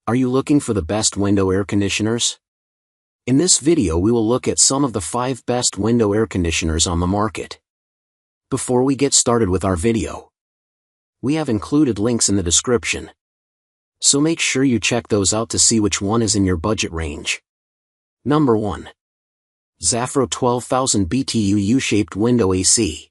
Are you looking for the best window air conditioners? In this video we will look at some of the 5 best window air conditioners on the market. Before we get started with our video, we have included links in the description, so make sure you check those out to see which one is in your budget range. Number 1. ZAFRO 12,000 BTU U-shaped window AC.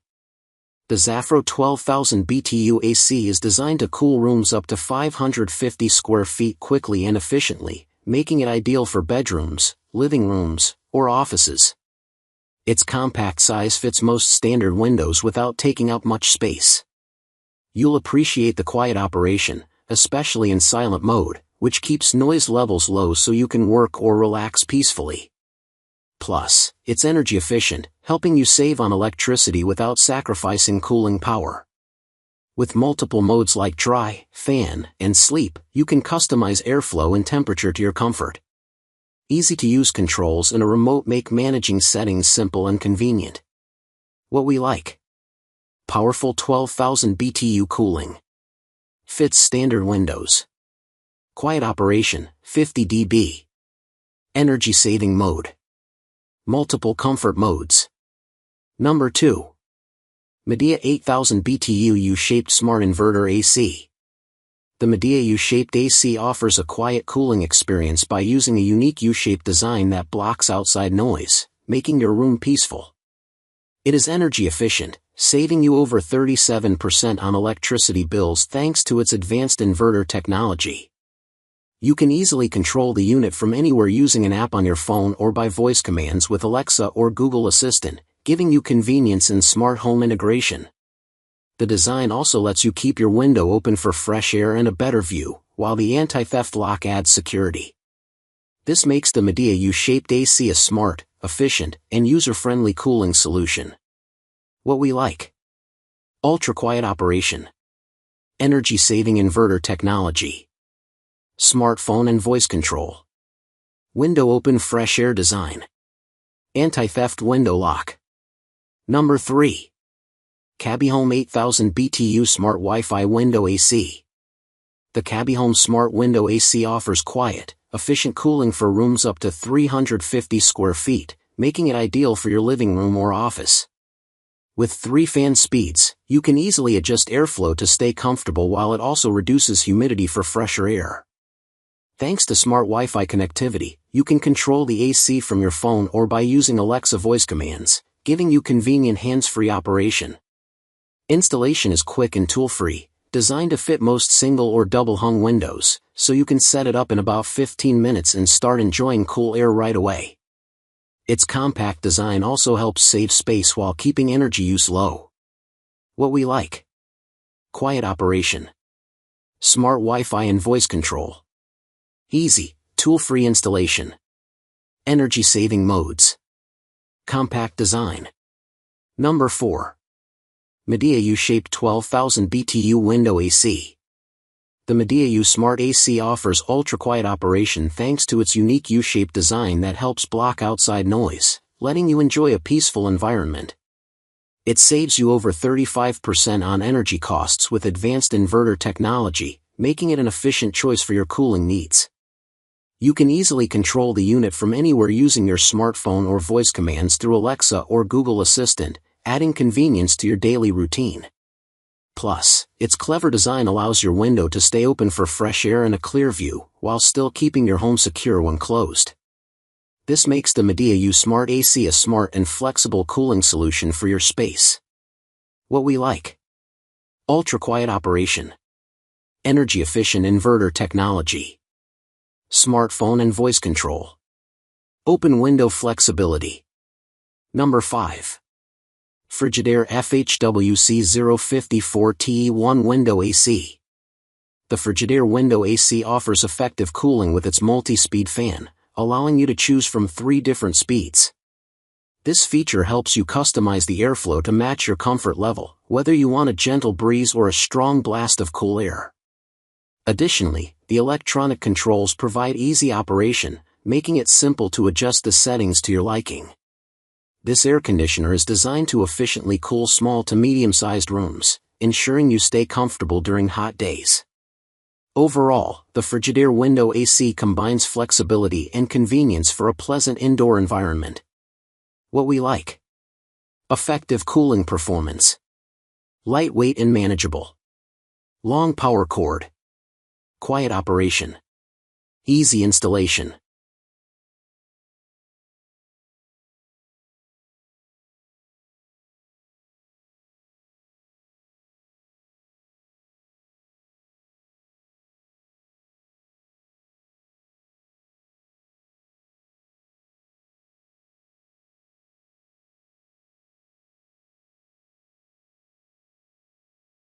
The ZAFRO 12,000 BTU AC is designed to cool rooms up to 550 square feet quickly and efficiently, making it ideal for bedrooms, living rooms, or offices. Its compact size fits most standard windows without taking up much space. You'll appreciate the quiet operation, especially in silent mode, which keeps noise levels low so you can work or relax peacefully. Plus, it's energy efficient, helping you save on electricity without sacrificing cooling power. With multiple modes like dry, fan, and sleep, you can customize airflow and temperature to your comfort. Easy-to-use controls and a remote make managing settings simple and convenient. What we like: powerful 12,000 BTU cooling. Fits standard windows. Quiet operation, 50 dB. Energy-saving mode. Multiple comfort modes. Number 2. Midea 8000 BTU U-shaped smart inverter AC. The Midea U-shaped AC offers a quiet cooling experience by using a unique U-shaped design that blocks outside noise, making your room peaceful. It is energy efficient, saving you over 37% on electricity bills thanks to its advanced inverter technology. You can easily control the unit from anywhere using an app on your phone or by voice commands with Alexa or Google Assistant, giving you convenience and smart home integration. The design also lets you keep your window open for fresh air and a better view, while the anti-theft lock adds security. This makes the Midea U-shaped AC a smart, efficient, and user-friendly cooling solution. What we like: ultra-quiet operation. Energy-saving inverter technology. Smartphone and voice control. Window open fresh air design. Anti-theft window lock. Number 3. CABIHOME 8000 BTU Smart Wi-Fi Window AC. The CABIHOME Smart Window AC offers quiet, efficient cooling for rooms up to 350 square feet, making it ideal for your living room or office. With 3 fan speeds, you can easily adjust airflow to stay comfortable while it also reduces humidity for fresher air. Thanks to smart Wi-Fi connectivity, you can control the AC from your phone or by using Alexa voice commands, giving you convenient hands-free operation. Installation is quick and tool-free, designed to fit most single or double-hung windows, so you can set it up in about 15 minutes and start enjoying cool air right away. Its compact design also helps save space while keeping energy use low. What we like: quiet operation. Smart Wi-Fi and voice control. Easy, tool-free installation. Energy-saving modes. Compact design. Number 4. Midea U-shaped 12,000 BTU window AC. The Midea U Smart AC offers ultra-quiet operation thanks to its unique U-shaped design that helps block outside noise, letting you enjoy a peaceful environment. It saves you over 35% on energy costs with advanced inverter technology, making it an efficient choice for your cooling needs. You can easily control the unit from anywhere using your smartphone or voice commands through Alexa or Google Assistant, adding convenience to your daily routine. Plus, its clever design allows your window to stay open for fresh air and a clear view, while still keeping your home secure when closed. This makes the Midea U Smart AC a smart and flexible cooling solution for your space. What we like: ultra-quiet operation. Energy-efficient inverter technology. Smartphone and voice control. Open window flexibility. Number 5. Frigidaire FHWC 054TE1 Window AC. The Frigidaire Window AC offers effective cooling with its multi-speed fan, allowing you to choose from 3 different speeds. This feature helps you customize the airflow to match your comfort level, whether you want a gentle breeze or a strong blast of cool air. Additionally, the electronic controls provide easy operation, making it simple to adjust the settings to your liking. This air conditioner is designed to efficiently cool small to medium-sized rooms, ensuring you stay comfortable during hot days. Overall, the Frigidaire window AC combines flexibility and convenience for a pleasant indoor environment. What we like: effective cooling performance, lightweight and manageable, long power cord, quiet operation, easy installation.